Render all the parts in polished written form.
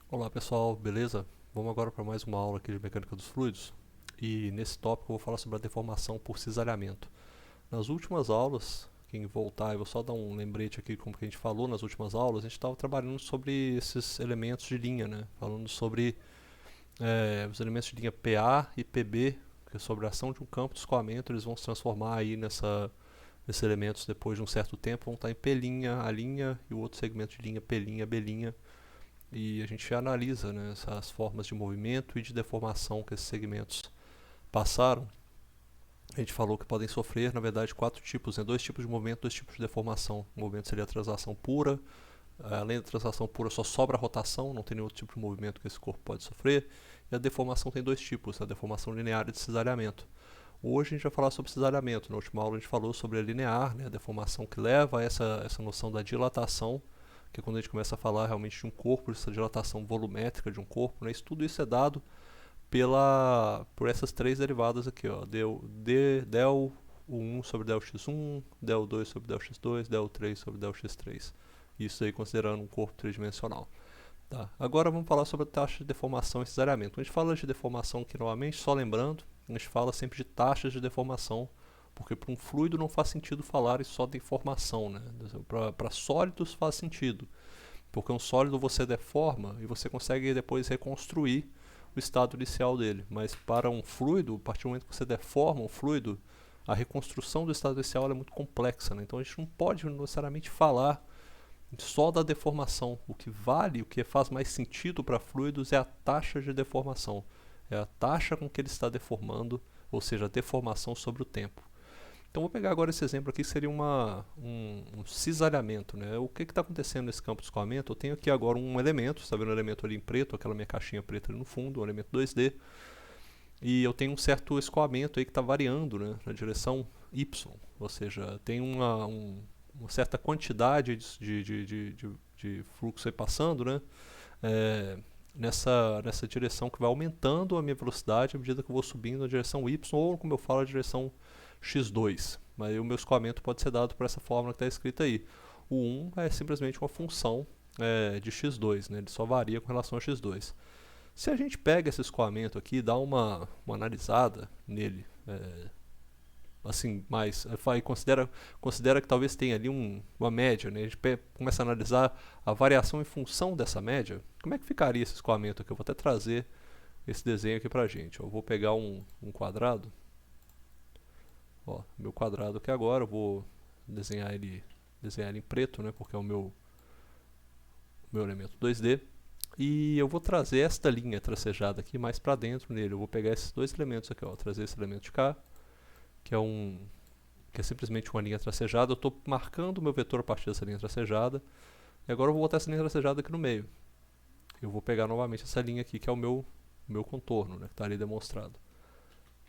Olá pessoal, beleza? Vamos agora para mais uma aula aqui de mecânica dos fluidos e nesse tópico eu vou falar sobre a deformação por cisalhamento. Nas últimas aulas, quem voltar, eu vou só dar um lembrete aqui como que a gente falou nas últimas aulas, a gente estava trabalhando sobre esses elementos de linha, né? Falando sobre os elementos de linha PA e PB, que é sobre a ação de um campo de escoamento, eles vão se transformar aí nesses elementos depois de um certo tempo, vão estar em P', A', e o outro segmento de linha P', B', e a gente analisa, né, essas formas de movimento e de deformação que esses segmentos passaram. A gente falou que podem sofrer, na verdade, quatro tipos, né, dois tipos de movimento, dois tipos de deformação. O movimento seria a translação pura, além da translação pura só sobra a rotação, não tem nenhum outro tipo de movimento que esse corpo pode sofrer. E a deformação tem dois tipos, a deformação linear e de cisalhamento. Hoje a gente vai falar sobre cisalhamento. Na última aula a gente falou sobre a linear, né, a deformação que leva a essa noção da dilatação, que é quando a gente começa a falar realmente de um corpo, dessa dilatação volumétrica de um corpo, né? Tudo isso é dado por essas três derivadas aqui, ó, del 1 sobre del x1, del 2 sobre del x2, del 3 sobre del x3. Isso aí considerando um corpo tridimensional. Tá. Agora vamos falar sobre a taxa de deformação e cisalhamento. Quando a gente fala de deformação aqui novamente, só lembrando, a gente fala sempre de taxas de deformação, porque para um fluido não faz sentido falar só de deformação, né? Para sólidos faz sentido, porque um sólido você deforma e você consegue depois reconstruir o estado inicial dele, mas para um fluido, a partir do momento que você deforma um fluido, a reconstrução do estado inicial é muito complexa, né? Então a gente não pode necessariamente falar só da deformação. O que vale, o que faz mais sentido para fluidos é a taxa de deformação, é a taxa com que ele está deformando, ou seja, a deformação sobre o tempo. Então vou pegar agora esse exemplo aqui, que seria um cisalhamento, né? O que está acontecendo nesse campo de escoamento? Eu tenho aqui agora um elemento, você está vendo um elemento ali em preto, aquela minha caixinha preta ali no fundo, um elemento 2D, e eu tenho um certo escoamento aí que está variando, né, na direção Y, ou seja, tem uma certa quantidade de fluxo aí passando, né, nessa direção que vai aumentando a minha velocidade à medida que eu vou subindo na direção Y, ou como eu falo, a direção x2. Mas o meu escoamento pode ser dado por essa fórmula que está escrita aí. O 1 é simplesmente uma função de x2, né? Ele só varia com relação a x2. Se a gente pega esse escoamento aqui e dá uma analisada nele, assim, considera que talvez tenha ali uma média, né? A gente começa a analisar a variação em função dessa média. Como é que ficaria esse escoamento aqui? Eu vou até trazer esse desenho aqui pra gente. Eu vou pegar um quadrado. Ó, meu quadrado aqui agora, eu vou desenhar ele em preto, né, porque é o meu elemento 2D. E eu vou trazer esta linha tracejada aqui mais para dentro nele. Eu vou pegar esses dois elementos aqui, ó, trazer esse elemento de cá, que é simplesmente uma linha tracejada. Eu estou marcando o meu vetor a partir dessa linha tracejada. E agora eu vou botar essa linha tracejada aqui no meio. Eu vou pegar novamente essa linha aqui, que é o meu contorno, né, que está ali demonstrado.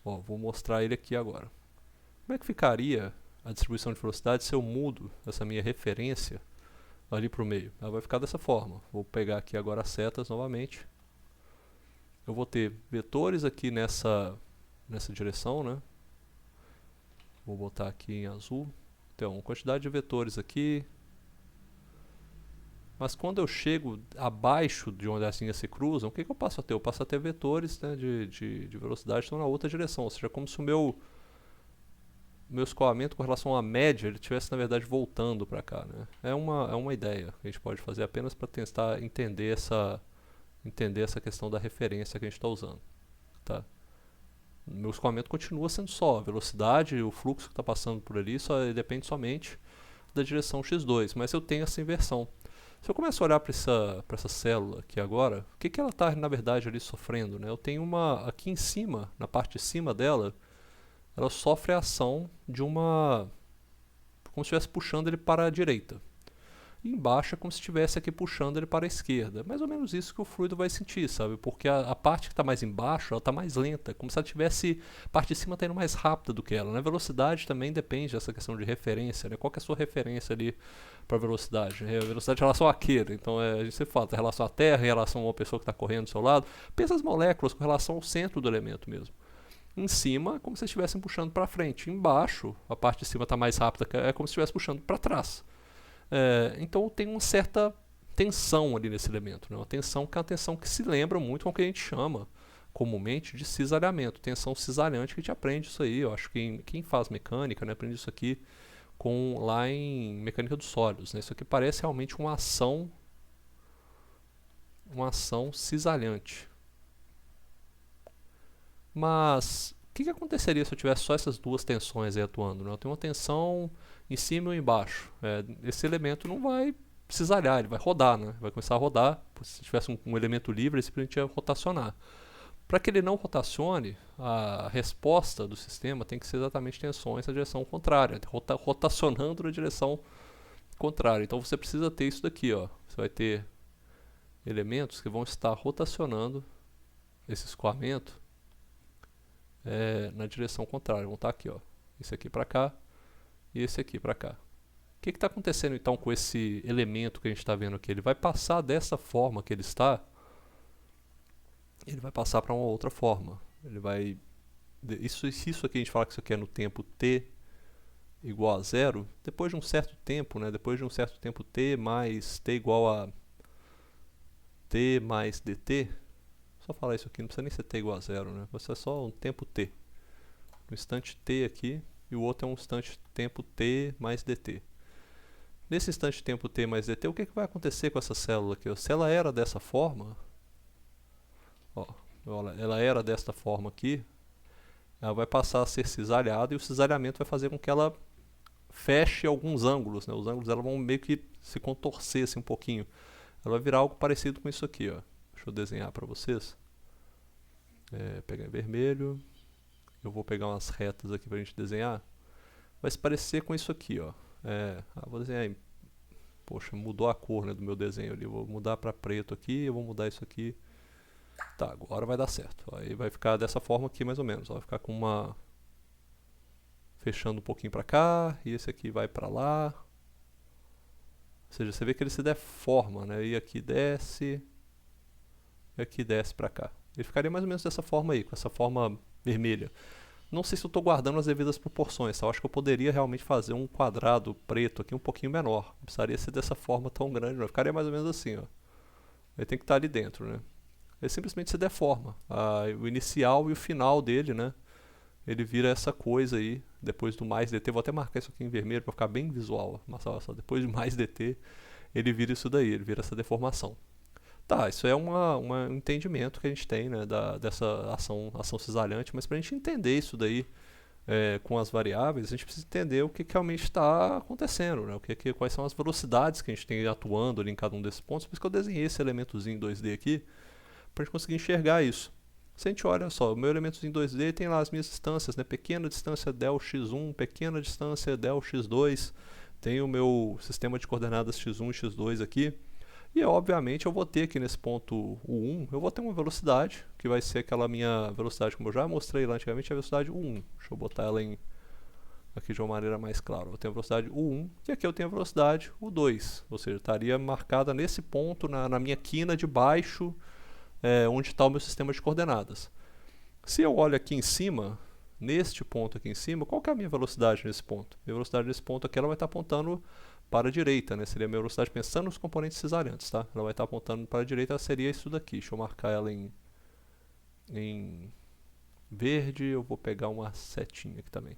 Ó, vou mostrar ele aqui agora. Como é que ficaria a distribuição de velocidade se eu mudo essa minha referência ali para o meio? Ela vai ficar dessa forma. Vou pegar aqui agora as setas novamente. Eu vou ter vetores aqui nessa direção, né? Vou botar aqui em azul. Então, uma quantidade de vetores aqui. Mas quando eu chego abaixo de onde as linhas se cruzam, o que eu passo a ter? Eu passo a ter vetores, né, de velocidade que estão na outra direção. Ou seja, como se o meu escoamento com relação à média ele estivesse na verdade voltando para cá, né? É uma ideia que a gente pode fazer apenas para tentar entender essa questão da referência que a gente está usando, tá? Meu escoamento continua sendo só a velocidade, o fluxo que está passando por ali depende somente da direção x2, mas eu tenho essa inversão. Se eu começar a olhar para essa célula aqui agora, o que ela está na verdade ali sofrendo, né? Eu tenho aqui em cima, na parte de cima dela, ela sofre a ação de como se estivesse puxando ele para a direita. E embaixo é como se estivesse aqui puxando ele para a esquerda. Mais ou menos isso que o fluido vai sentir, sabe? Porque a parte que está mais embaixo, ela está mais lenta, como se ela tivesse, a parte de cima está indo mais rápida do que ela, né? A velocidade também depende dessa questão de referência, né? Qual que é a sua referência ali para a velocidade? A velocidade em relação a quê? Então a gente sempre fala, em relação à Terra, em relação a uma pessoa que está correndo do seu lado. Pensa as moléculas com relação ao centro do elemento mesmo. Em cima, como se estivessem puxando para frente. Embaixo, a parte de cima está mais rápida, é como se estivesse puxando para trás. Então tem uma certa tensão ali nesse elemento, né? Uma tensão que é uma tensão que se lembra muito com o que a gente chama comumente de cisalhamento, tensão cisalhante, que a gente aprende isso aí. Eu acho que quem faz mecânica, né, aprende isso aqui lá em mecânica dos sólidos, né? Isso aqui parece realmente uma ação cisalhante. Mas o que aconteceria se eu tivesse só essas duas tensões aí atuando, né? Eu tenho uma tensão em cima e embaixo. Esse elemento não vai cisalhar, ele vai rodar, né? Vai começar a rodar. Se tivesse um elemento livre, ele simplesmente ia rotacionar. Para que ele não rotacione, a resposta do sistema tem que ser exatamente tensões na direção contrária, rotacionando na direção contrária. Então você precisa ter isso daqui, ó. Você vai ter elementos que vão estar rotacionando esse escoamento na direção contrária. Vão estar aqui, ó. Esse aqui para cá e esse aqui para cá. O que está acontecendo então com esse elemento que a gente está vendo aqui? Ele vai passar dessa forma que ele está, ele vai passar para uma outra forma. Ele vai isso aqui a gente fala que isso aqui é no tempo t igual a zero, depois de um certo tempo, né? Depois de um certo tempo t mais t igual a t mais dt. Só falar isso aqui, não precisa nem ser t igual a zero, né? Vai ser só um tempo t. Um instante t aqui e o outro é um instante tempo t mais dt. Nesse instante tempo t mais dt, o que vai acontecer com essa célula aqui? Se ela era dessa forma, ó, ela era desta forma aqui, ela vai passar a ser cisalhada e o cisalhamento vai fazer com que ela feche alguns ângulos, né? Os ângulos dela vão meio que se contorcer assim, um pouquinho. Ela vai virar algo parecido com isso aqui, ó. Deixa eu desenhar para vocês. Pegar em vermelho. Eu vou pegar umas retas aqui para a gente desenhar. Vai se parecer com isso aqui, ó. Vou desenhar em... Poxa, mudou a cor, né, do meu desenho ali. Eu vou mudar para preto aqui, eu vou mudar isso aqui. Tá, agora vai dar certo. Aí vai ficar dessa forma aqui mais ou menos. Ó. Vai ficar com uma... fechando um pouquinho para cá, e esse aqui vai para lá. Ou seja, você vê que ele se deforma, né? E aqui desce, e aqui desce para cá. Ele ficaria mais ou menos dessa forma aí, com essa forma vermelha. Não sei se eu estou guardando as devidas proporções, eu acho que eu poderia realmente fazer um quadrado preto aqui um pouquinho menor. Não precisaria ser dessa forma tão grande, não. Ficaria mais ou menos assim, ó. Ele tem que estar ali dentro, né? Ele simplesmente se deforma. O inicial e o final dele, né? Ele vira essa coisa aí, depois do mais dt. Vou até marcar isso aqui em vermelho para ficar bem visual. Mas só depois de mais dt, ele vira isso daí, ele vira essa deformação. Tá, isso é um entendimento que a gente tem, né, dessa ação cisalhante, mas para a gente entender isso daí com as variáveis, a gente precisa entender o que realmente está acontecendo, né, quais são as velocidades que a gente tem atuando ali em cada um desses pontos. Por isso que eu desenhei esse elementozinho 2D aqui, para a gente conseguir enxergar isso. Se a gente olha só, o meu elementozinho 2D tem lá as minhas distâncias, né, pequena distância del x1, pequena distância del x2, tem o meu sistema de coordenadas x1 e x2 aqui. E obviamente eu vou ter aqui nesse ponto U1, eu vou ter uma velocidade, que vai ser aquela minha velocidade, como eu já mostrei lá antigamente, a velocidade U1. Deixa eu botar ela aqui de uma maneira mais clara. Eu tenho a velocidade U1 e aqui eu tenho a velocidade U2, ou seja, estaria marcada nesse ponto, na minha quina de baixo, onde está o meu sistema de coordenadas. Se eu olho aqui em cima, neste ponto aqui em cima, qual que é a minha velocidade nesse ponto? Minha velocidade nesse ponto aqui ela vai estar apontando para a direita, né? Seria a minha velocidade pensando nos componentes cisalhantes, tá? Ela vai estar apontando para a direita, seria isso daqui. Deixa eu marcar ela em verde, eu vou pegar uma setinha aqui também.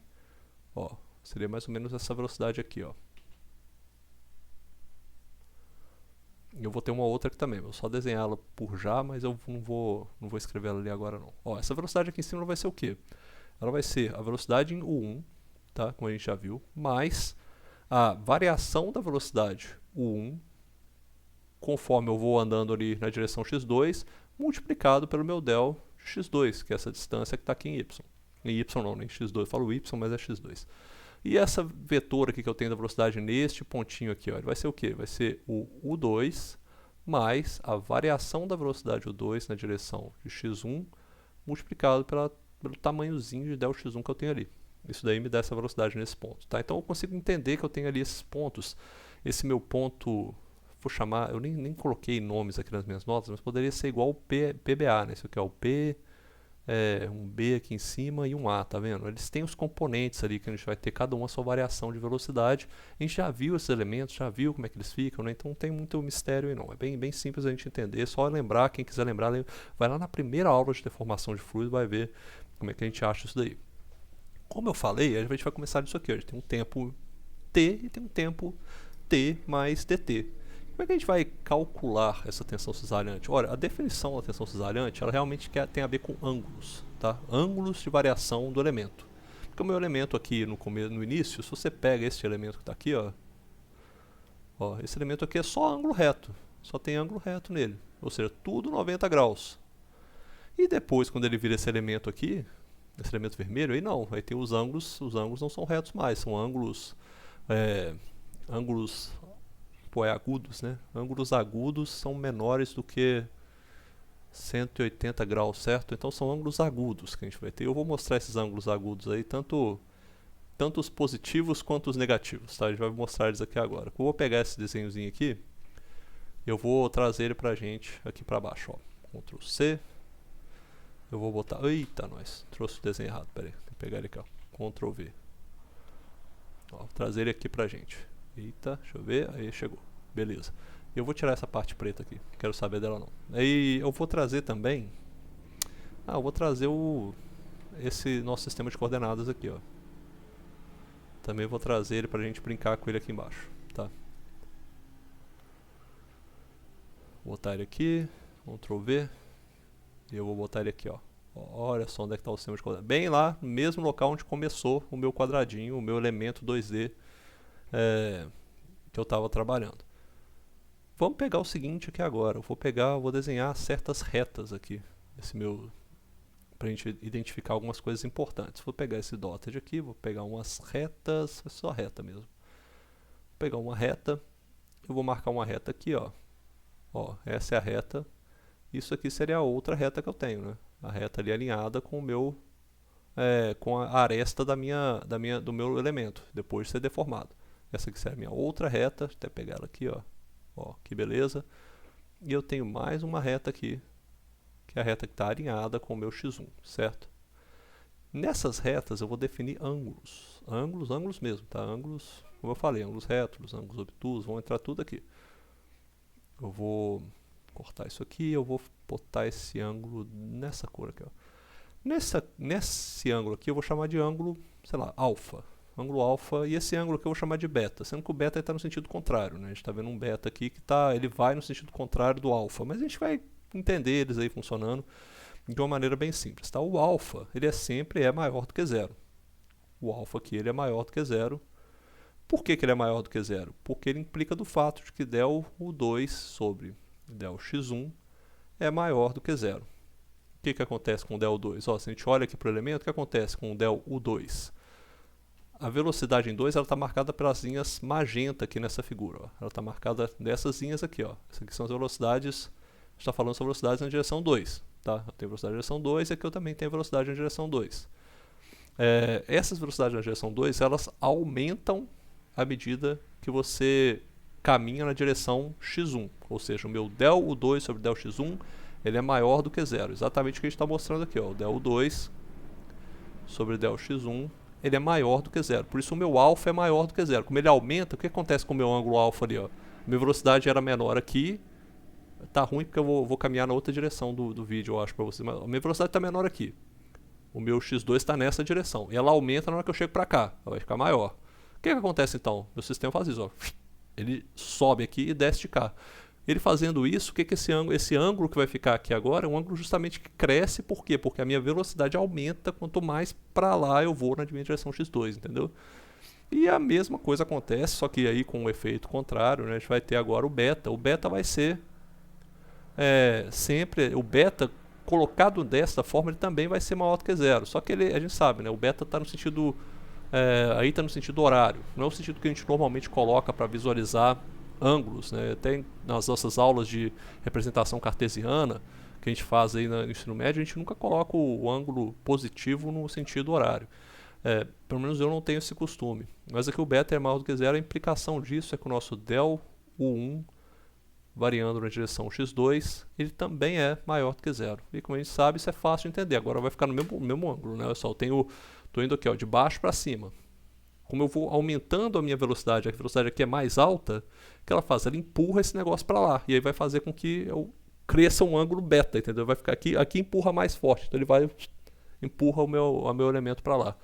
Ó, seria mais ou menos essa velocidade aqui, ó. Eu vou ter uma outra aqui também, vou só desenhá-la por já, mas eu não vou escrever ela ali agora não. Ó, essa velocidade aqui em cima vai ser o quê? Ela vai ser a velocidade em U1, tá? Como a gente já viu, mais a variação da velocidade U1, conforme eu vou andando ali na direção x2, multiplicado pelo meu del x2, que é essa distância que está aqui em y. Em y não, nem x2, eu falo y, mas é x2. E essa vetor aqui que eu tenho da velocidade neste pontinho aqui, ó, ele vai ser o quê? Vai ser o U2 mais a variação da velocidade U2 na direção de x1 multiplicado pelo tamanhozinho de del x1 que eu tenho ali. Isso daí me dá essa velocidade nesse ponto. Tá? Então eu consigo entender que eu tenho ali esses pontos. Esse meu ponto, vou chamar, eu nem coloquei nomes aqui nas minhas notas, mas poderia ser igual ao PBA, né? Isso aqui é o P, um B aqui em cima e um A, tá vendo? Eles têm os componentes ali que a gente vai ter cada uma a sua variação de velocidade. A gente já viu esses elementos, já viu como é que eles ficam, né? Então não tem muito mistério aí não. É bem simples a gente entender, só lembrar, quem quiser lembrar, vai lá na primeira aula de deformação de fluido, vai ver como é que a gente acha isso daí. Como eu falei, a gente vai começar disso aqui, a gente tem um tempo T e tem um tempo T mais dt. Como é que a gente vai calcular essa tensão cesariante? Olha, a definição da tensão cesariante, ela realmente tem a ver com ângulos, tá? Ângulos de variação do elemento. Porque o meu elemento aqui no início, se você pega este elemento que está aqui, ó, esse elemento aqui é só ângulo reto, só tem ângulo reto nele, ou seja, tudo 90 graus. E depois, quando ele vira esse elemento aqui, esse elemento vermelho, aí não, aí tem os ângulos não são retos mais, são ângulos agudos, né? Ângulos agudos são menores do que 180 graus, certo? Então são ângulos agudos que a gente vai ter. Eu vou mostrar esses ângulos agudos aí, tanto os positivos quanto os negativos, tá? A gente vai mostrar eles aqui agora. Eu vou pegar esse desenhozinho aqui, eu vou trazer ele pra gente aqui pra baixo, ó. Ctrl C. Eu vou botar... Eita, nós. Trouxe o desenho errado, pera aí. Vou pegar ele aqui, ó. Ctrl V. Ó, vou trazer ele aqui pra gente. Eita, deixa eu ver. Aí chegou. Beleza. Eu vou tirar essa parte preta aqui. Não quero saber dela não. Aí eu vou trazer também... eu vou trazer esse nosso sistema de coordenadas aqui, ó. Também vou trazer ele pra gente brincar com ele aqui embaixo, tá? Vou botar ele aqui. Ctrl V. E eu vou botar ele aqui, ó. Olha só onde é que está o sistema de coordenadas. Bem lá, no mesmo local onde começou o meu quadradinho, o meu elemento 2D que eu estava trabalhando. Vamos pegar o seguinte aqui agora. Eu vou desenhar certas retas aqui. Para a gente identificar algumas coisas importantes. Vou pegar esse dotted aqui, vou pegar umas retas, só reta mesmo. Vou pegar uma reta, eu vou marcar uma reta aqui, ó. Ó, essa é a reta. Isso aqui seria a outra reta que eu tenho, né? A reta ali alinhada com o meu, com a aresta do meu elemento, depois de ser deformado. Essa aqui seria a minha outra reta, até pegar ela aqui, ó. Ó, que beleza. E eu tenho mais uma reta aqui, que é a reta que está alinhada com o meu x1, certo? Nessas retas eu vou definir ângulos. Ângulos mesmo, tá? Ângulos, como eu falei, ângulos retos, ângulos obtusos, vão entrar tudo aqui. Eu vou cortar isso aqui, eu vou botar esse ângulo nessa cor aqui, ó. Nesse ângulo aqui eu vou chamar de ângulo, sei lá, alfa. Ângulo alfa, e esse ângulo aqui eu vou chamar de beta, sendo que o beta está no sentido contrário, né? A gente está vendo um beta aqui que ele vai no sentido contrário do alfa, mas a gente vai entender eles aí funcionando de uma maneira bem simples, tá? O alfa, ele sempre é maior do que zero. O alfa aqui, ele é maior do que zero. Por que ele é maior do que zero? Porque ele implica do fato de que del U2 sobre del x1 é maior do que zero. O que acontece com o del U2? Ó, se a gente olha aqui para o elemento, o que acontece com o del U2? A velocidade em 2 está marcada pelas linhas magenta aqui nessa figura. Ó. Ela está marcada dessas linhas aqui. Ó. Essas aqui são as velocidades, a gente está falando sobre velocidades na direção 2. Tá? Eu tenho velocidade na direção 2 e aqui eu também tenho velocidade na direção 2. Essas velocidades na direção 2, elas aumentam à medida que você caminha na direção x1, ou seja, o meu del U2 sobre del x1 ele é maior do que zero, exatamente o que a gente está mostrando aqui, ó, o del U2 sobre del x1 ele é maior do que zero, por isso o meu alfa é maior do que zero. Como ele aumenta, o que acontece com o meu ângulo alfa ali? Ó? Minha velocidade era menor aqui, tá ruim porque eu vou caminhar na outra direção do vídeo, eu acho, para vocês, mas a minha velocidade está menor aqui, o meu x2 está nessa direção, e ela aumenta na hora que eu chego para cá, ela vai ficar maior. O que acontece então? Meu sistema faz isso, ó. Ele sobe aqui e desce de cá. Ele fazendo isso, o que esse ângulo que vai ficar aqui agora é um ângulo justamente que cresce, por quê? Porque a minha velocidade aumenta quanto mais para lá eu vou na minha direção x2, entendeu? E a mesma coisa acontece, só que aí com um efeito contrário, né? A gente vai ter agora o beta. O beta vai ser sempre, o beta colocado desta forma, ele também vai ser maior do que zero. Só que a gente sabe, né? O beta está no sentido... aí está no sentido horário, não é o sentido que a gente normalmente coloca para visualizar ângulos, né? Até nas nossas aulas de representação cartesiana que a gente faz aí no ensino médio, a gente nunca coloca o ângulo positivo no sentido horário. Pelo menos eu não tenho esse costume. Mas aqui o beta é maior do que zero, a implicação disso é que o nosso del U1 variando na direção x2, ele também é maior do que zero. E como a gente sabe, isso é fácil de entender. Agora vai ficar no mesmo ângulo, né? Olha só, estou indo aqui, ó, de baixo para cima. Como eu vou aumentando a minha velocidade, a velocidade aqui é mais alta, o que ela faz? Ela empurra esse negócio para lá. E aí vai fazer com que eu cresça um ângulo beta, entendeu? Vai ficar aqui empurra mais forte. Então ele vai empurra o meu elemento para lá.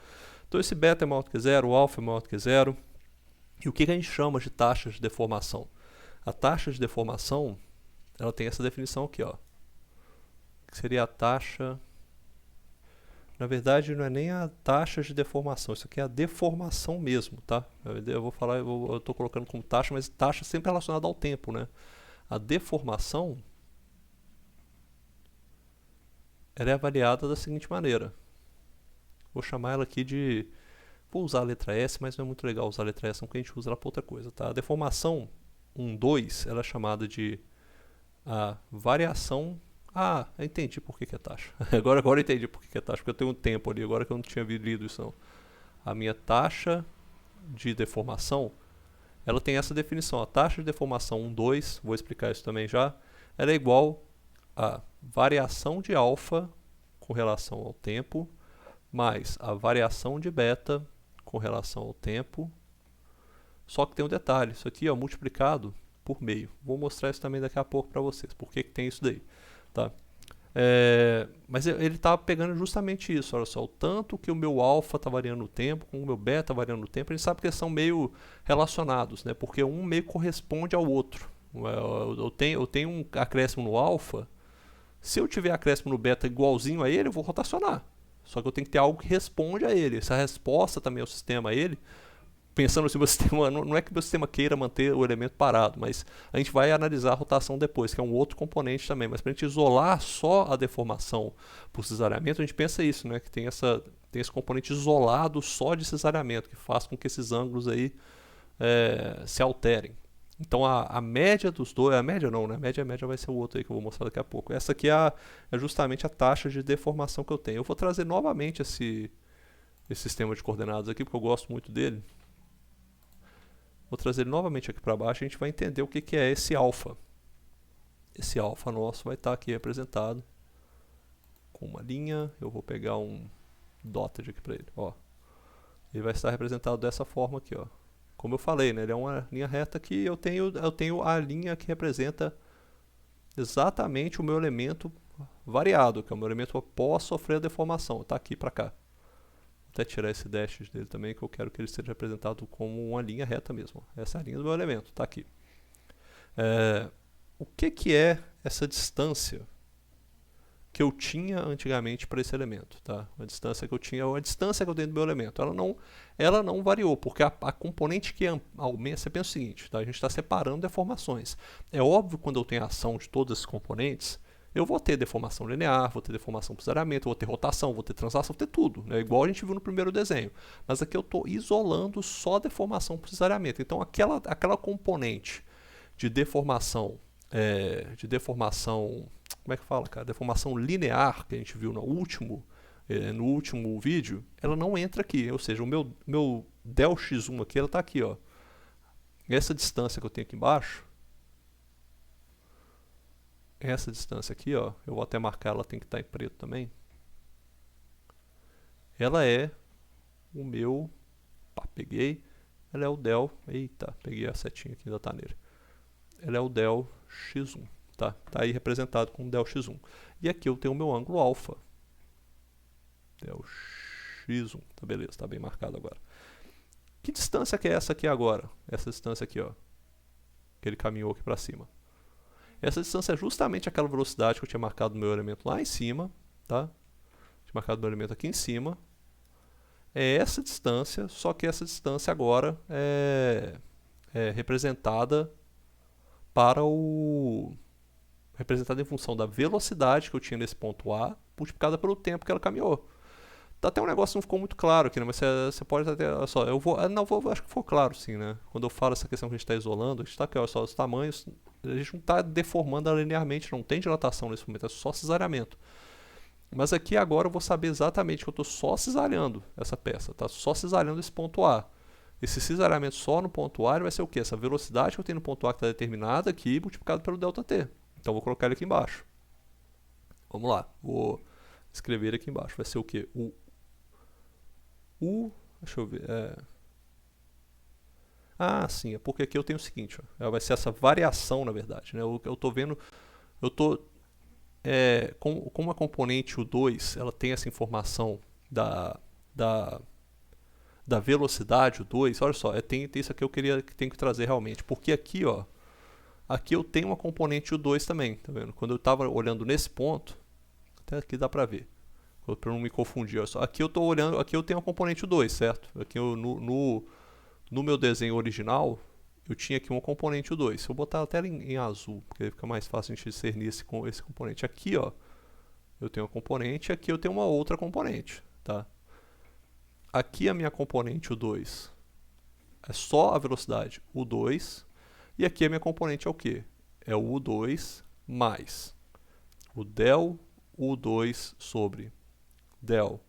Então esse beta é maior do que zero, o alfa é maior do que zero. E o que a gente chama de taxa de deformação? A taxa de deformação, ela tem essa definição aqui, ó. Que seria a taxa... Na verdade, não é nem a taxa de deformação, isso aqui é a deformação mesmo, tá? Eu vou falar, eu estou colocando como taxa, mas taxa sempre relacionada ao tempo, né? A deformação, ela é avaliada da seguinte maneira. Vou chamar ela aqui de... Vou usar a letra S, mas não é muito legal usar a letra S, porque a gente usa ela para outra coisa, tá? A deformação 1, 2, ela é chamada de a variação... Ah, eu entendi por que é taxa. Agora eu entendi por que é taxa, porque eu tenho um tempo ali, agora que eu não tinha lido isso não. A minha taxa de deformação, ela tem essa definição. A taxa de deformação 1, 2, vou explicar isso também já, ela é igual a variação de alfa com relação ao tempo, mais a variação de beta com relação ao tempo. Só que tem um detalhe, isso aqui é multiplicado por meio. Vou mostrar isso também daqui a pouco para vocês, por que tem isso daí. Tá? Mas ele está pegando justamente isso, olha só, o tanto que o meu alfa está variando no tempo, com o meu beta está variando no tempo, a gente sabe que eles são meio relacionados, né? Porque um meio corresponde ao outro. Eu tenho um acréscimo no alfa, se eu tiver acréscimo no beta igualzinho a ele, eu vou rotacionar. Só que eu tenho que ter algo que responde a ele, essa resposta também ao sistema a ele, pensando se o sistema, não é que o sistema queira manter o elemento parado, mas a gente vai analisar a rotação depois, que é um outro componente também. Mas para a gente isolar só a deformação por cesariamento, a gente pensa isso, né? Que tem esse componente isolado só de cesariamento, que faz com que esses ângulos aí se alterem. Então a média dos dois, a média não, né? A média vai ser o outro aí que eu vou mostrar daqui a pouco. Essa aqui é justamente a taxa de deformação que eu tenho. Eu vou trazer novamente esse sistema de coordenadas aqui, porque eu gosto muito dele. Vou trazer ele novamente aqui para baixo e a gente vai entender o que é esse alfa. Esse alfa nosso vai estar aqui representado com uma linha. Eu vou pegar um dotted aqui para ele. Ó. Ele vai estar representado dessa forma aqui. Ó. Como eu falei, né? Ele é uma linha reta que eu tenho a linha que representa exatamente o meu elemento variado, que é o meu elemento após sofrer a deformação. Está aqui para cá. Até tirar esse dash dele também, que eu quero que ele seja representado como uma linha reta mesmo. Essa é a linha do meu elemento, está aqui. O que é essa distância que eu tinha antigamente para esse elemento? Tá? A distância que eu tinha, a distância que eu tenho do meu elemento, ela não variou, porque a componente que aumenta, você pensa o seguinte, tá? A gente está separando deformações. É óbvio que quando eu tenho a ação de todos esses componentes, eu vou ter deformação linear, vou ter deformação por cesariamento, vou ter rotação, vou ter translação, vou ter tudo, né? Igual a gente viu no primeiro desenho. Mas aqui eu estou isolando só deformação por cesariamento. Então aquela componente de deformação, como é que fala, cara? Deformação linear que a gente viu no último vídeo, ela não entra aqui. Ou seja, o meu del x1 aqui, ela está aqui, ó. Essa distância que eu tenho aqui embaixo, essa distância aqui, ó, eu vou até marcar, ela tem que estar em preto também. Ela é o meu, peguei, ela é o del, eita, peguei a setinha aqui da taneira. Ela é o del x1, tá? Tá aí representado com del x1. E aqui eu tenho o meu ângulo alfa. Del x1, tá beleza, tá bem marcado agora. Que distância que é essa aqui agora? Essa distância aqui, ó, que ele caminhou aqui para cima. Essa distância é justamente aquela velocidade que eu tinha marcado no meu elemento lá em cima, tá? Tinha marcado meu elemento aqui em cima. É essa distância, só que essa distância agora é representada representada em função da velocidade que eu tinha nesse ponto A, multiplicada pelo tempo que ela caminhou. Tá até um negócio que não ficou muito claro aqui, né? Mas você pode até... Olha só, acho que ficou claro sim, né? Quando eu falo essa questão que a gente está isolando, a gente está aqui, olha só, os tamanhos, a gente não está deformando ela linearmente, não tem dilatação nesse momento, é só cesariamento. Mas aqui agora eu vou saber exatamente que eu estou só cesariando essa peça, tá? Só cesariando esse ponto A. Esse cisalhamento só no ponto A ele vai ser o quê? Essa velocidade que eu tenho no ponto A que está determinada aqui, multiplicado pelo ΔT. Então, vou colocar ele aqui embaixo. Vamos lá. Vou escrever aqui embaixo. Vai ser o quê? Deixa eu ver. Sim. É porque aqui eu tenho o seguinte. Ó, vai ser essa variação, na verdade. Né? Eu estou vendo... Eu estou... como a componente U2 ela tem essa informação da velocidade U2, olha só, tem isso aqui que tenho que trazer realmente, porque aqui, ó, aqui eu tenho uma componente U2 também, tá vendo? Quando eu estava olhando nesse ponto, até aqui dá para ver, para não me confundir, olha só, aqui eu estou olhando, aqui eu tenho uma componente U2, certo? Aqui no meu desenho original, eu tinha aqui uma componente U2. Se eu botar a tela em azul, porque fica mais fácil a gente discernir esse componente. Aqui, ó, eu tenho uma componente, aqui eu tenho uma outra componente, tá? Aqui a minha componente U2 é só a velocidade U2, e aqui a minha componente é o quê? É o U2 mais o del U2 sobre del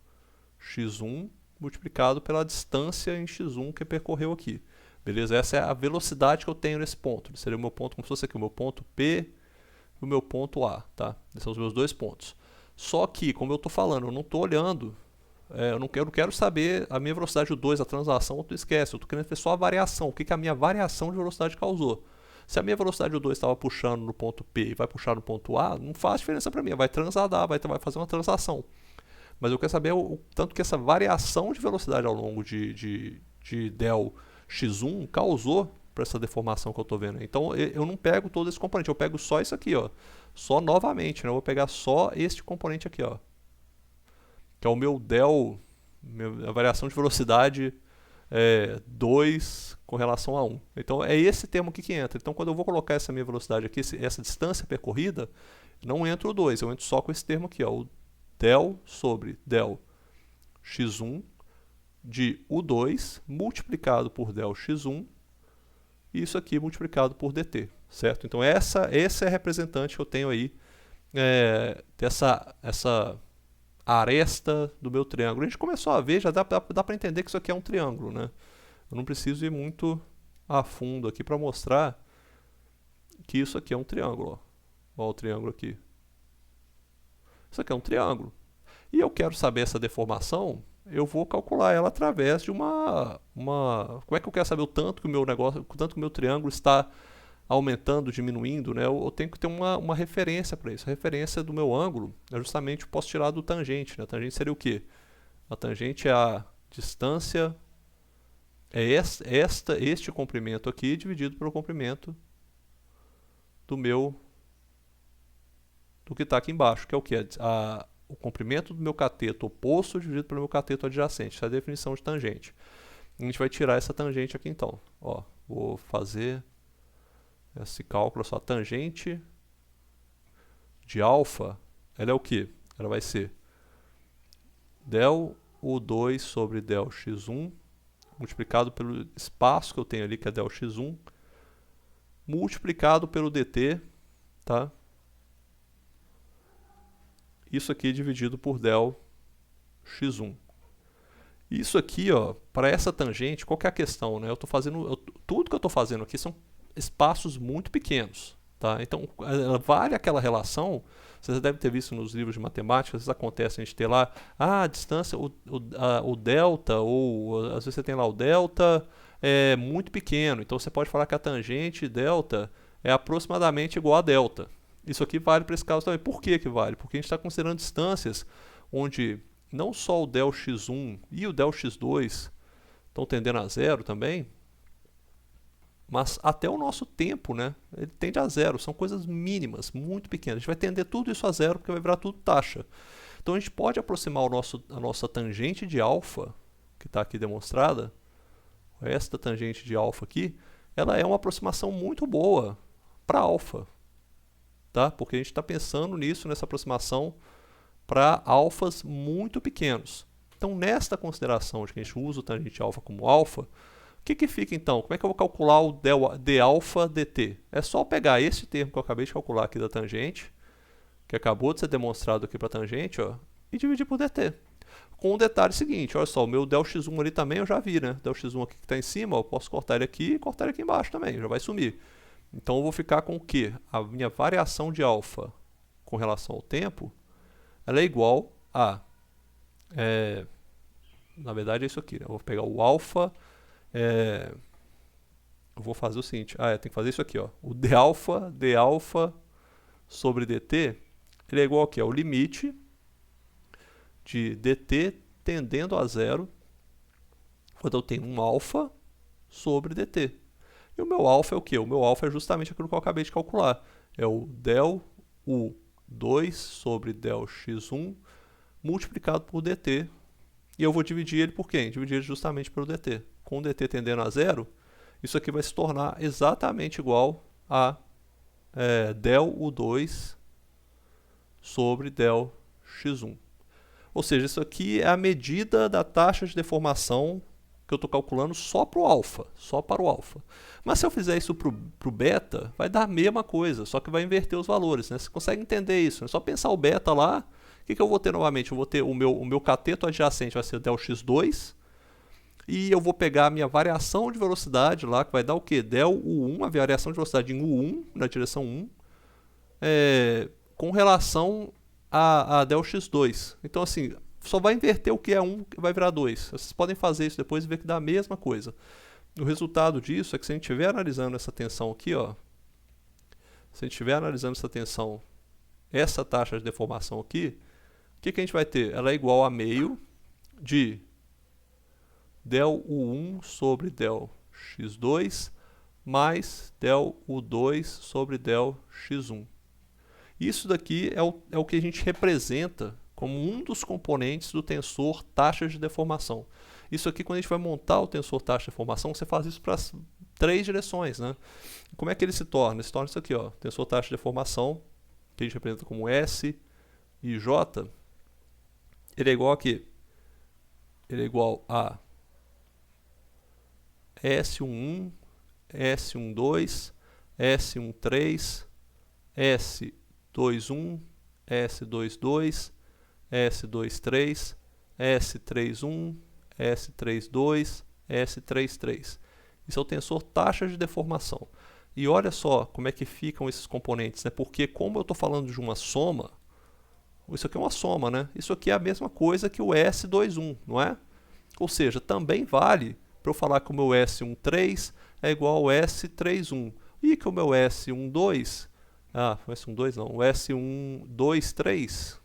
x1 multiplicado pela distância em x1 que percorreu aqui. Beleza? Essa é a velocidade que eu tenho nesse ponto. Seria o meu ponto, como se fosse aqui, o meu ponto P e o meu ponto A. Tá? Esses são os meus dois pontos. Só que, como eu estou falando, eu não estou olhando, eu não quero saber a minha velocidade U2, a translação, tu esquece. Eu estou querendo ver só a variação, o que a minha variação de velocidade causou. Se a minha velocidade U2 estava puxando no ponto P e vai puxar no ponto A, não faz diferença para mim, vai transladar, vai fazer uma translação. Mas eu quero saber o tanto que essa variação de velocidade ao longo de del x1 causou para essa deformação que eu estou vendo. Então eu não pego todo esse componente, eu pego só isso aqui, ó. Só novamente, né? Eu vou pegar só este componente aqui, ó. Que é o meu del, a variação de velocidade 2 com relação a 1. Então é esse termo aqui que entra. Então quando eu vou colocar essa minha velocidade aqui, essa distância percorrida, não entra o 2, eu entro só com esse termo aqui, ó. O del sobre del x1 de U2 multiplicado por del x1 e isso aqui multiplicado por dt, certo? Então esse é a representante que eu tenho aí dessa aresta do meu triângulo. A gente começou a ver, já dá para entender que isso aqui é um triângulo, né? Eu não preciso ir muito a fundo aqui para mostrar que isso aqui é um triângulo. Ó. Olha o triângulo aqui. Isso aqui é um triângulo. E eu quero saber essa deformação, eu vou calcular ela através de uma... Como é que eu quero saber o tanto que o meu negócio, o tanto que o meu triângulo está aumentando, diminuindo, né? Eu tenho que ter uma referência para isso. A referência do meu ângulo é justamente, eu posso tirar do tangente, né? A tangente seria o quê? A tangente é a distância, este comprimento aqui dividido pelo comprimento do que está aqui embaixo, que é o quê? O comprimento do meu cateto oposto dividido pelo meu cateto adjacente. Essa é a definição de tangente. A gente vai tirar essa tangente aqui então. Ó, vou fazer esse cálculo só. A tangente de alfa, ela é o quê? Ela vai ser del U2 sobre del x1 multiplicado pelo espaço que eu tenho ali, que é del x1, multiplicado pelo dt, tá? Isso aqui dividido por del x1. Isso aqui, ó, para essa tangente, qual que é a questão, né? Tudo que eu estou fazendo aqui são espaços muito pequenos, tá? Então, vale aquela relação, vocês devem ter visto nos livros de matemática, às vezes acontece a gente ter lá, a distância, o delta, ou às vezes você tem lá o delta é muito pequeno, então você pode falar que a tangente delta é aproximadamente igual a delta. Isso aqui vale para esse caso também. Por que vale? Porque a gente está considerando distâncias onde não só o del x1 e o del x2 estão tendendo a zero também, mas até o nosso tempo, né, ele tende a zero. São coisas mínimas, muito pequenas. A gente vai tender tudo isso a zero porque vai virar tudo taxa. Então a gente pode aproximar a nossa tangente de alfa, que está aqui demonstrada, esta tangente de alfa aqui, ela é uma aproximação muito boa para alfa. Tá? Porque a gente está pensando nisso, nessa aproximação para alfas muito pequenos. Então, nesta consideração de que a gente usa o tangente alfa como alfa, o que fica então? Como é que eu vou calcular o d alfa dt? É só pegar esse termo que eu acabei de calcular aqui da tangente, que acabou de ser demonstrado aqui para a tangente, ó, e dividir por dt. com o detalhe seguinte, olha só, o meu del x1 ali também eu já vi, né? Del x1 aqui que está em cima, eu posso cortar ele aqui e cortar ele aqui embaixo também, já vai sumir. Então eu vou ficar com o quê? A minha variação de alfa com relação ao tempo, ela é igual a... na verdade é isso aqui, né? Eu vou pegar o alfa... eu vou fazer o seguinte, tem que fazer isso aqui, ó. O d alfa sobre dt, ele é igual aqui, ao limite de dt tendendo a zero, quando eu tenho um alfa sobre dt. E o meu alfa é o quê? O meu alfa é justamente aquilo que eu acabei de calcular. É o del u2 sobre del x1 multiplicado por dt. E eu vou dividir ele por quem? Dividir ele justamente pelo dt. Com o dt tendendo a zero, isso aqui vai se tornar exatamente igual a del u2 sobre del x1. Ou seja, isso aqui é a medida da taxa de deformação que eu estou calculando só para o alfa, só para o alfa. Mas se eu fizer isso para o beta, vai dar a mesma coisa, só que vai inverter os valores, né? Você consegue entender isso? É só pensar o beta lá. O que eu vou ter novamente? Eu vou ter o meu cateto adjacente, vai ser del x2, e eu vou pegar a minha variação de velocidade lá, que vai dar o quê? Del u1, a variação de velocidade em u1, na direção 1, com relação a del x2. Então, assim, só vai inverter o que é 1, vai virar 2. Vocês podem fazer isso depois e ver que dá a mesma coisa. O resultado disso é que se a gente estiver analisando essa tensão aqui, ó, se a gente estiver analisando essa tensão, essa taxa de deformação aqui, o que a gente vai ter? Ela é igual a meio de del u1 sobre del x2 mais del u2 sobre del x1. Isso daqui é o que a gente representa como um dos componentes do tensor taxa de deformação. Isso aqui, quando a gente vai montar o tensor taxa de deformação, você faz isso para as 3 direções, né? Como é que ele se torna? Ele se torna isso aqui, ó, tensor taxa de deformação, que a gente representa como S e J. Ele é igual a quê? Ele é igual a S11, S12, S13, S21, S22, S23, S31, S32, S33. Isso é o tensor taxa de deformação. E olha só como é que ficam esses componentes, né? Porque como eu estou falando de uma soma, isso aqui é uma soma, né? Isso aqui é a mesma coisa que o S21, não é? Ou seja, também vale para eu falar que o meu S13 é igual ao S31 e que o meu S12, o S12 não, o S123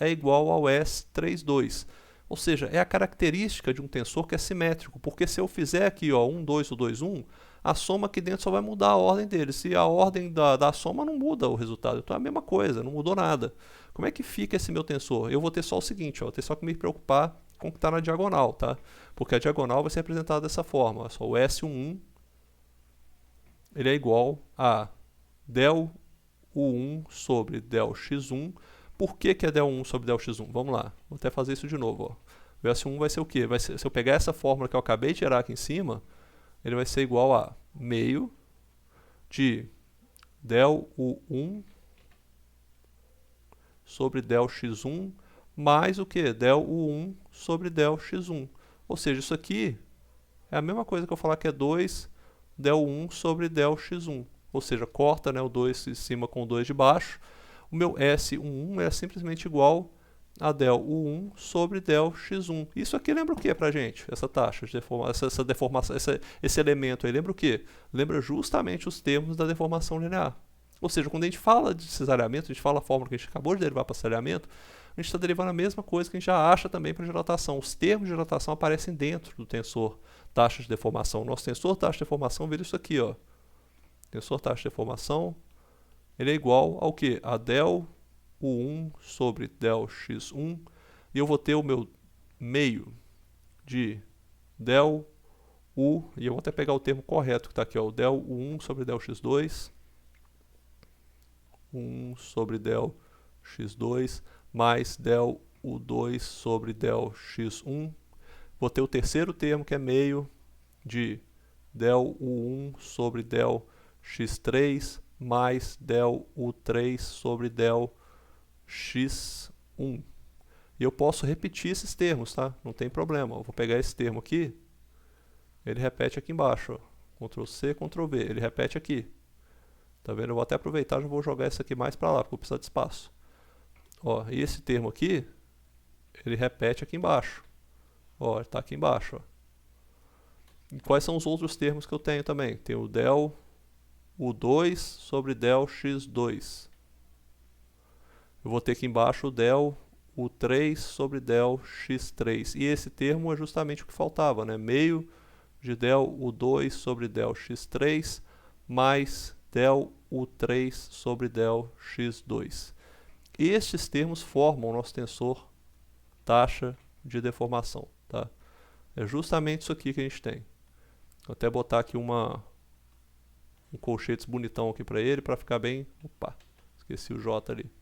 é igual ao S32. Ou seja, é a característica de um tensor que é simétrico, porque se eu fizer aqui, ó, 1, 2 ou 2, 1, a soma aqui dentro só vai mudar a ordem deles. Se a ordem da soma não muda o resultado, então é a mesma coisa, não mudou nada. Como é que fica esse meu tensor? Eu vou ter só o seguinte, ó, vou ter só que me preocupar com o que está na diagonal, tá? Porque a diagonal vai ser representada dessa forma, ó, só o S11 ele é igual a del u1 sobre del x1. Por que é del 1 sobre del x1? Vamos lá, vou até fazer isso de novo. Ó. O S1 vai ser o quê? Se eu pegar essa fórmula que eu acabei de gerar aqui em cima, ele vai ser igual a meio de del u1 sobre del x1 mais o que? Del u1 sobre del x1. Ou seja, isso aqui é a mesma coisa que eu falar que é 2 del 1 sobre del x1. Ou seja, corta, né, o 2 de cima com o 2 de baixo. O meu S11 é simplesmente igual a del u1 sobre del x1. Isso aqui lembra o que pra gente? Essa taxa de deformação, essa deformação, esse elemento aí, lembra o que? Lembra justamente os termos da deformação linear. Ou seja, quando a gente fala de cesariamento, a gente fala a fórmula que a gente acabou de derivar para cesariamento, a gente está derivando a mesma coisa que a gente já acha também para dilatação. Os termos de dilatação aparecem dentro do tensor taxa de deformação. O nosso tensor taxa de deformação vira isso aqui, ó. Tensor taxa de deformação, ele é igual ao que? A del u1 sobre del x1, e eu vou ter o meu meio de del u, e eu vou até pegar o termo correto que está aqui, ó, o del u1 sobre del x2, 1 sobre del x2, mais del u2 sobre del x1. Vou ter o terceiro termo, que é meio de del u1 sobre del x3, mais del u3 sobre del x1. E eu posso repetir esses termos, tá? Não tem problema. Eu vou pegar esse termo aqui, ele repete aqui embaixo, ó. Ctrl C, Ctrl V, ele repete aqui. Tá vendo? Eu vou até aproveitar, já vou jogar isso aqui mais para lá, porque eu preciso de espaço. Ó, e esse termo aqui, ele repete aqui embaixo. Ó, ele está aqui embaixo, ó. E quais são os outros termos que eu tenho também? Tem o del U2 sobre del X2. Eu vou ter aqui embaixo o del U3 sobre del X3. E esse termo é justamente o que faltava, né? Meio de del U2 sobre del X3 mais del U3 sobre del X2. Estes termos formam o nosso tensor taxa de deformação, tá? É justamente isso aqui que a gente tem. Vou até botar aqui um colchetes bonitão aqui para ele, para ficar bem... Opa, esqueci o J ali.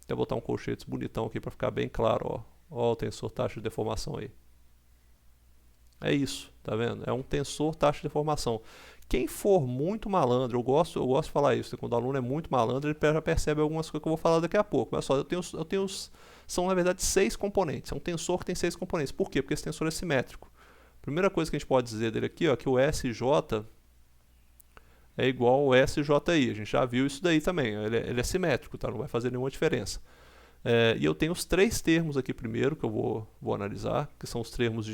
Até botar um colchetes bonitão aqui para ficar bem claro, ó. Ó o tensor taxa de deformação aí. É isso, tá vendo? É um tensor taxa de deformação. Quem for muito malandro, eu gosto de falar isso, quando o aluno é muito malandro, ele já percebe algumas coisas que eu vou falar daqui a pouco. Mas só, são na verdade 6 componentes. É um tensor que tem 6 componentes. Por quê? Porque esse tensor é simétrico. Primeira coisa que a gente pode dizer dele aqui, ó, é que o SJ é igual ao SJI. A gente já viu isso daí também. Ele é simétrico, tá? Não vai fazer nenhuma diferença. E eu tenho os 3 termos aqui primeiro que eu vou analisar, que são os termos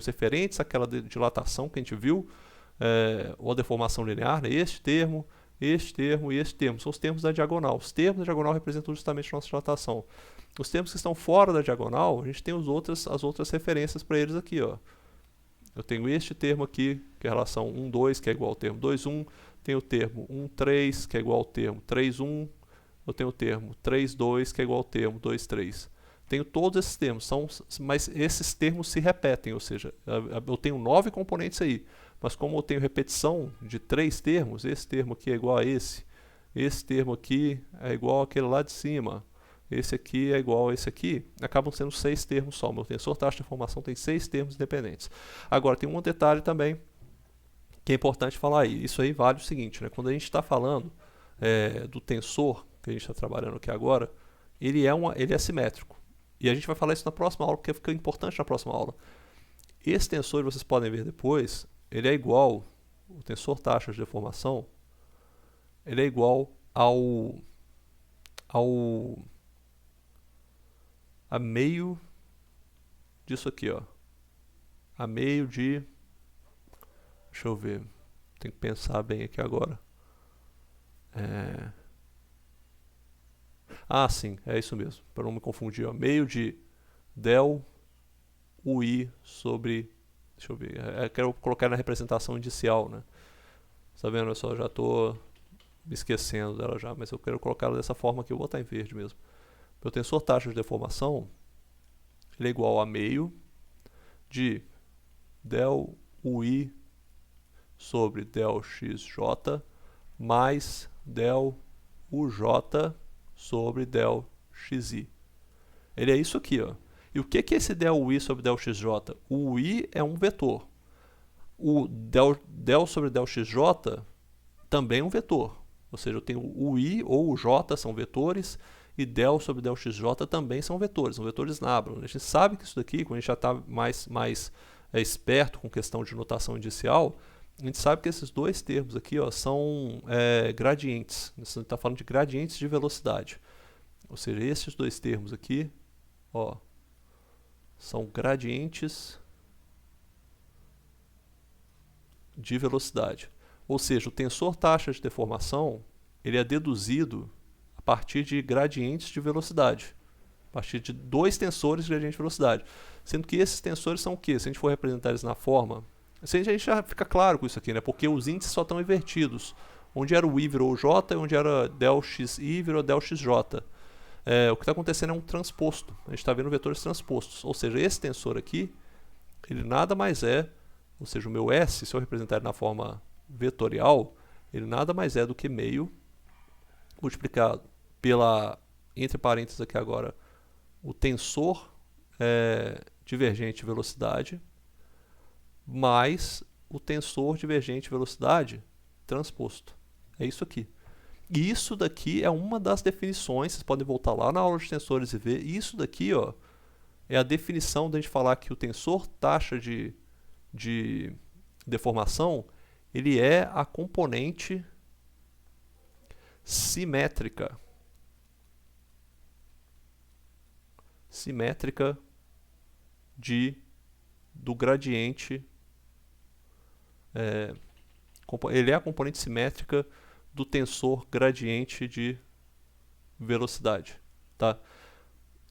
referentes àquela dilatação que a gente viu, ou a deformação linear, né? Este termo e este termo. São os termos da diagonal. Os termos da diagonal representam justamente a nossa dilatação. Os termos que estão fora da diagonal, a gente tem as outras referências para eles aqui, ó. Eu tenho este termo aqui, que é a relação 1, 2, que é igual ao termo 2, 1. Tenho o termo 1, 3, que é igual ao termo 3, 1. Eu tenho o termo 3, 2, que é igual ao termo 2, 3. Tenho todos esses termos, mas esses termos se repetem, ou seja, eu tenho 9 componentes aí, mas como eu tenho repetição de 3 termos, esse termo aqui é igual a esse termo aqui é igual àquele lá de cima, esse aqui é igual a esse aqui, acabam sendo 6 termos só. Meu tensor taxa de deformação tem 6 termos independentes. Agora, tem um detalhe também que é importante falar aí. Isso aí vale o seguinte, né? Quando a gente está falando do tensor que a gente está trabalhando aqui agora, ele é simétrico. E a gente vai falar isso na próxima aula, porque fica importante na próxima aula. Esse tensor, vocês podem ver depois, ele é igual, o tensor taxa de deformação, ele é igual a meio disso aqui, ó. A meio de... Deixa eu ver. Tem que pensar bem aqui agora. Ah, sim, é isso mesmo. Para não me confundir, ó. Meio de del UI sobre... Deixa eu ver. Quero colocar na representação indicial, né? Tá vendo? Eu só já estou me esquecendo dela já, mas eu quero colocar ela dessa forma aqui. Eu vou botar em verde mesmo. Meu tensor taxa de deformação, ele é igual a meio de del UI sobre del XJ mais del UJ sobre del XI. Ele é isso aqui, ó. E o que é esse del UI sobre del XJ? O UI é um vetor. O del sobre del XJ também é um vetor. Ou seja, eu tenho o UI ou o J são vetores, e del sobre del XJ também são vetores Nabla. A gente sabe que isso daqui, quando a gente já está mais esperto com questão de notação indicial, a gente sabe que esses dois termos aqui, ó, são gradientes. A gente está falando de gradientes de velocidade. Ou seja, esses dois termos aqui, ó, são gradientes de velocidade. Ou seja, o tensor taxa de deformação, ele é deduzido a partir de gradientes de velocidade. A partir de 2 tensores de gradiente de velocidade. Sendo que esses tensores são o quê? Se a gente for representar eles na forma... A gente já fica claro com isso aqui, né? Porque os índices só estão invertidos. Onde era o I virou o J, e onde era del XI virou del XJ. O que está acontecendo é um transposto. A gente está vendo vetores transpostos. Ou seja, esse tensor aqui, ele nada mais é... Ou seja, o meu S, se eu representar ele na forma vetorial, ele nada mais é do que meio multiplicado pela, entre parênteses aqui agora, o tensor divergente de velocidade mais o tensor divergente de velocidade transposto. É isso aqui. E isso daqui é uma das definições, vocês podem voltar lá na aula de tensores e ver, isso daqui, ó, é a definição da gente falar que o tensor taxa de deformação, ele é a componente simétrica do gradiente, ele é a componente simétrica do tensor gradiente de velocidade, tá?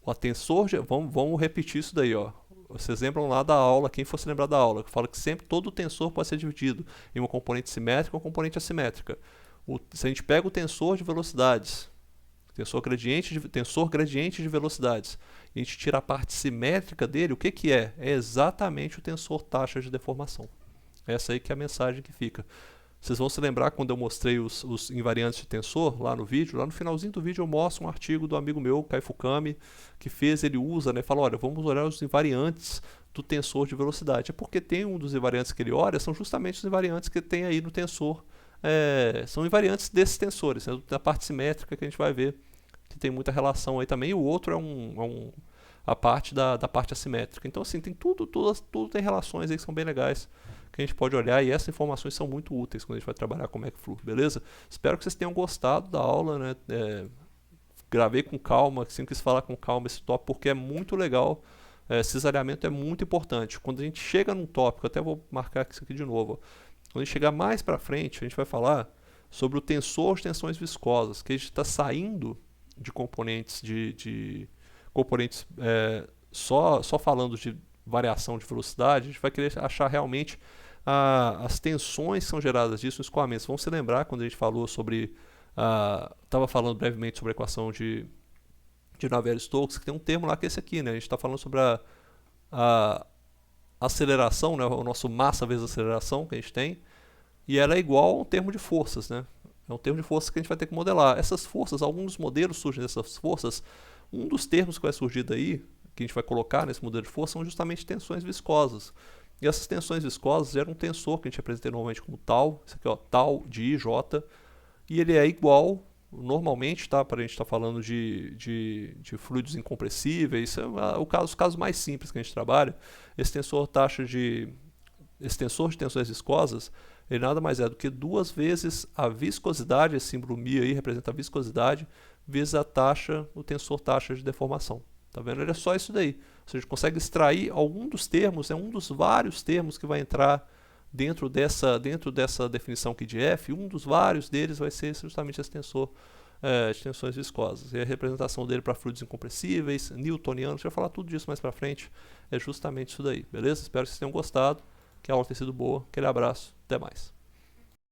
O tensor, vamos repetir isso daí, ó. Vocês lembram lá da aula, quem fosse lembrar da aula, que fala que sempre todo tensor pode ser dividido em uma componente simétrica e uma componente assimétrica. Se a gente pega o tensor de velocidades, tensor gradiente de velocidades, e a gente tira a parte simétrica dele, o que que é? É exatamente o tensor taxa de deformação. Essa aí que é a mensagem que fica. Vocês vão se lembrar quando eu mostrei os invariantes de tensor lá no vídeo, lá no finalzinho do vídeo eu mostro um artigo do amigo meu, Kai Fukami, que ele usa, né, fala, olha, vamos olhar os invariantes do tensor de velocidade. É porque tem um dos invariantes que ele olha, são justamente os invariantes que tem aí no tensor, são invariantes desses tensores, né, da parte simétrica que a gente vai ver, que tem muita relação aí também, e o outro é a parte da parte assimétrica. Então assim, tem tudo tem relações aí que são bem legais, que a gente pode olhar, e essas informações são muito úteis quando a gente vai trabalhar com MacFlu, beleza? Espero que vocês tenham gostado da aula, né? Gravei com calma, assim, quis falar com calma esse tópico, porque é muito legal, cisalhamento é muito importante. Quando a gente chega num tópico, até vou marcar isso aqui de novo, ó. Quando a gente chegar mais para frente, a gente vai falar sobre o tensor de tensões viscosas, que a gente está saindo de componentes componentes só falando de variação de velocidade, a gente vai querer achar realmente as tensões que são geradas disso no escoamento. Vamos se lembrar quando a gente falou sobre, estava falando brevemente sobre a equação de Navier-Stokes, que tem um termo lá que é esse aqui, né? A gente está falando sobre a aceleração, né? O nosso massa vezes aceleração que a gente tem, e ela é igual a um termo de forças, né? É um termo de forças que a gente vai ter que modelar. Essas forças, alguns modelos surgem dessas forças. Um dos termos que vai surgir daí, que a gente vai colocar nesse modelo de força, são justamente tensões viscosas. E essas tensões viscosas geram um tensor que a gente apresenta normalmente como tal, isso aqui, ó, tal de IJ, e ele é igual, normalmente, tá, para a gente estar falando de fluidos incompressíveis, os casos mais simples que a gente trabalha, esse tensor de tensões viscosas, ele nada mais é do que 2 vezes a viscosidade, esse símbolo μ aí representa a viscosidade, vezes a taxa, o tensor taxa de deformação. Tá vendo? Ele é só isso daí. Ou seja, a gente consegue extrair algum dos termos, um dos vários termos que vai entrar dentro dessa definição aqui de F, um dos vários deles vai ser justamente esse tensor de tensões viscosas. E a representação dele para fluidos incompressíveis, newtonianos, a gente vai falar tudo disso mais para frente, é justamente isso daí, beleza? Espero que vocês tenham gostado, que a aula tenha sido boa, aquele abraço, até mais.